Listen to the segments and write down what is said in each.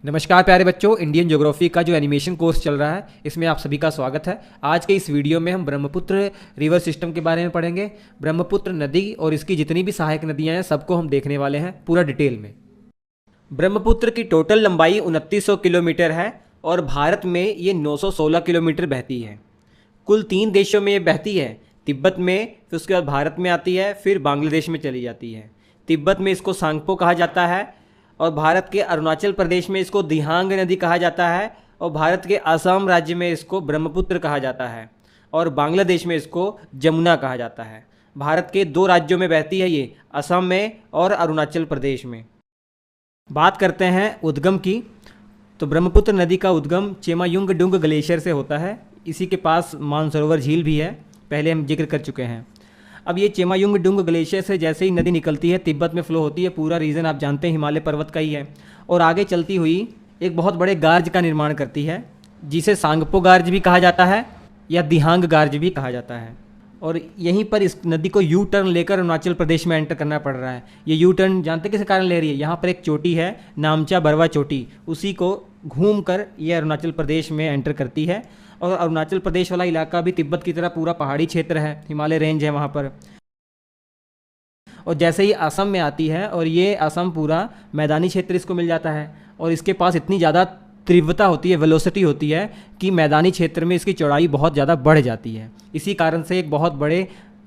नमस्कार प्यारे बच्चों, इंडियन ज्योग्राफी का जो एनिमेशन कोर्स चल रहा है इसमें आप सभी का स्वागत है। आज के इस वीडियो में हम ब्रह्मपुत्र रिवर सिस्टम के बारे में पढ़ेंगे। ब्रह्मपुत्र नदी और इसकी जितनी भी सहायक नदियां हैं सबको हम देखने वाले हैं पूरा डिटेल में। ब्रह्मपुत्र की टोटल लंबाई 2900 किलोमीटर है और भारत में ये 916 किलोमीटर बहती है। कुल 3 देशों में ये बहती है, तिब्बत में, फिर उसके बाद भारत में आती है, फिर बांग्लादेश में चली जाती है। तिब्बत में इसको सांगपो कहा जाता है और भारत के अरुणाचल प्रदेश में इसको दिहांग नदी कहा जाता है और भारत के असम राज्य में इसको ब्रह्मपुत्र कहा जाता है और बांग्लादेश में इसको जमुना कहा जाता है। भारत के 2 राज्यों में बहती है ये, असम में और अरुणाचल प्रदेश में। बात करते हैं उद्गम की, तो ब्रह्मपुत्र नदी का उद्गम चेमायुंगडुंग ग्लेशियर से होता है। इसी के पास मानसरोवर झील भी है, पहले हम जिक्र कर चुके हैं। अब ये चेमायुंगडुंग ग्लेशियर से जैसे ही नदी निकलती है तिब्बत में फ्लो होती है। पूरा रीजन आप जानते हैं हिमालय पर्वत का ही है और आगे चलती हुई एक बहुत बड़े गार्ज का निर्माण करती है जिसे सांगपो गार्ज भी कहा जाता है या दिहांग गार्ज भी कहा जाता है। और यहीं पर इस नदी को यू टर्न लेकर अरुणाचल प्रदेश में एंटर करना पड़ रहा है। ये यू टर्न जानते किस कारण ले रही है? यहाँ पर एक चोटी है नामचा बरवा चोटी, उसी को घूम कर ये अरुणाचल प्रदेश में एंटर करती है। और अरुणाचल प्रदेश वाला इलाका भी तिब्बत की तरह पूरा पहाड़ी क्षेत्र है, हिमालय रेंज है वहाँ पर। और जैसे ही असम में आती है और ये असम पूरा मैदानी क्षेत्र इसको मिल जाता है और इसके पास इतनी ज़्यादा तीव्रता होती है, वेलोसिटी होती है कि मैदानी क्षेत्र में इसकी चौड़ाई बहुत ज़्यादा बढ़ जाती है। इसी कारण से एक बहुत बड़े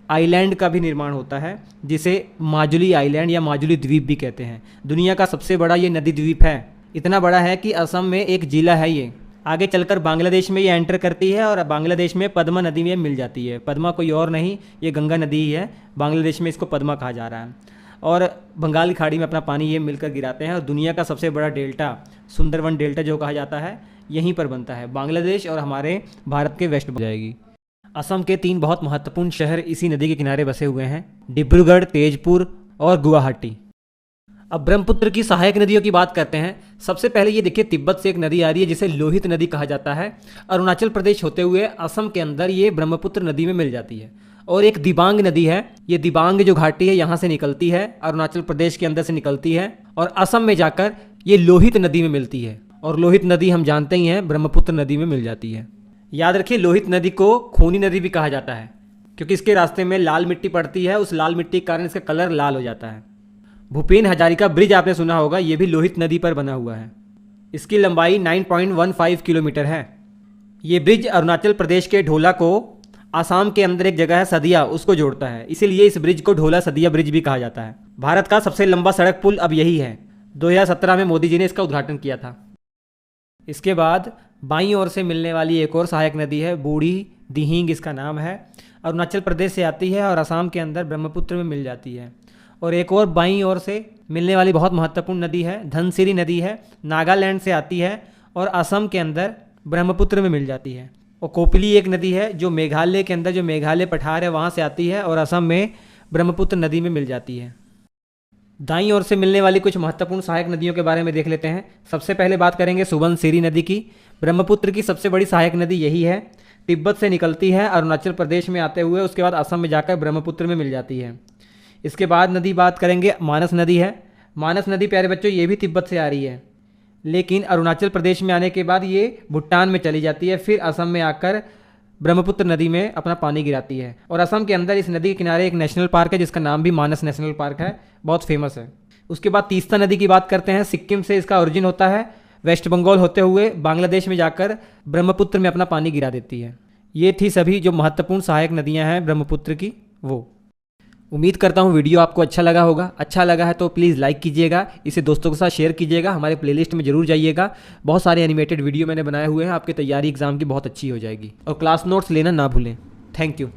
आइलैंड का भी निर्माण होता है जिसे माजुली आइलैंड या माजुली द्वीप भी कहते हैं। दुनिया का सबसे बड़ा ये नदी द्वीप है, इतना बड़ा है कि असम में एक जिला है ये। आगे चलकर बांग्लादेश में ये एंटर करती है और बांग्लादेश में पद्मा नदी में मिल जाती है। पद्मा कोई और नहीं, ये गंगा नदी ही है, बांग्लादेश में इसको पद्मा कहा जा रहा है। और बंगाल की खाड़ी में अपना पानी ये मिलकर गिराते हैं और दुनिया का सबसे बड़ा डेल्टा, सुंदरवन डेल्टा जो कहा जाता है, यहीं पर बनता है। बांग्लादेश और हमारे भारत के वेस्ट जाएगी। असम के 3 बहुत महत्वपूर्ण शहर इसी नदी के किनारे बसे हुए हैं, डिब्रूगढ़, तेजपुर और गुवाहाटी। अब ब्रह्मपुत्र की सहायक नदियों की बात करते हैं। सबसे पहले ये देखिए, तिब्बत से एक नदी आ रही है जिसे लोहित नदी कहा जाता है। अरुणाचल प्रदेश होते हुए असम के अंदर ये ब्रह्मपुत्र नदी में मिल जाती है। और एक दिबांग नदी है, ये दिबांग जो घाटी है यहाँ से निकलती है, अरुणाचल प्रदेश के अंदर से निकलती है और असम में जाकर ये लोहित नदी में मिलती है। और लोहित नदी हम जानते ही हैं ब्रह्मपुत्र नदी में मिल जाती है। याद रखिए, लोहित नदी को खूनी नदी भी कहा जाता है क्योंकि इसके रास्ते में लाल मिट्टी पड़ती है, उस लाल मिट्टी के कारण इसका कलर लाल हो जाता है। भूपेन हजारिका ब्रिज आपने सुना होगा, ये भी लोहित नदी पर बना हुआ है। इसकी लंबाई 9.15 किलोमीटर है। ये ब्रिज अरुणाचल प्रदेश के ढोला को आसाम के अंदर एक जगह है सदिया, उसको जोड़ता है, इसीलिए इस ब्रिज को ढोला सदिया ब्रिज भी कहा जाता है। भारत का सबसे लंबा सड़क पुल अब यही है। 2017 में मोदी जी ने इसका उद्घाटन किया था। इसके बाद बाईं ओर से मिलने वाली एक और सहायक नदी है, बूढ़ी दिहिंग इसका नाम है। अरुणाचल प्रदेश से आती है और असम के अंदर ब्रह्मपुत्र में मिल जाती है। और एक और बाईं ओर से मिलने वाली बहुत महत्वपूर्ण नदी है, धनसिरी नदी है, नागालैंड से आती है और असम के अंदर ब्रह्मपुत्र में मिल जाती है। और कोपली एक नदी है जो मेघालय के अंदर, जो मेघालय पठार है वहाँ से आती है और असम में ब्रह्मपुत्र नदी में मिल जाती है। दाईं ओर से मिलने वाली कुछ महत्वपूर्ण सहायक नदियों के बारे में देख लेते हैं। सबसे पहले बात करेंगे सुबनसिरी नदी की। ब्रह्मपुत्र की सबसे बड़ी सहायक नदी यही है, तिब्बत से निकलती है अरुणाचल प्रदेश में आते हुए, उसके बाद असम में जाकर ब्रह्मपुत्र में मिल जाती है। इसके बाद नदी बात करेंगे, मानस नदी है। मानस नदी प्यारे बच्चों ये भी तिब्बत से आ रही है, लेकिन अरुणाचल प्रदेश में आने के बाद ये भूटान में चली जाती है, फिर असम में आकर ब्रह्मपुत्र नदी में अपना पानी गिराती है। और असम के अंदर इस नदी के किनारे एक नेशनल पार्क है जिसका नाम भी मानस नेशनल पार्क है, बहुत फेमस है। उसके बाद तीस्ता नदी की बात करते हैं। सिक्किम से इसका ओरिजिन होता है, वेस्ट बंगाल होते हुए बांग्लादेश में जाकर ब्रह्मपुत्र में अपना पानी गिरा देती है। ये थी सभी जो महत्वपूर्ण सहायक नदियाँ हैं ब्रह्मपुत्र की वो। उम्मीद करता हूँ वीडियो आपको अच्छा लगा होगा। अच्छा लगा है तो प्लीज़ लाइक कीजिएगा, इसे दोस्तों के साथ शेयर कीजिएगा, हमारे प्लेलिस्ट में जरूर जाइएगा। बहुत सारे एनिमेटेड वीडियो मैंने बनाए हुए हैं, आपकी तैयारी एग्जाम की बहुत अच्छी हो जाएगी। और क्लास नोट्स लेना ना भूलें। Thank you.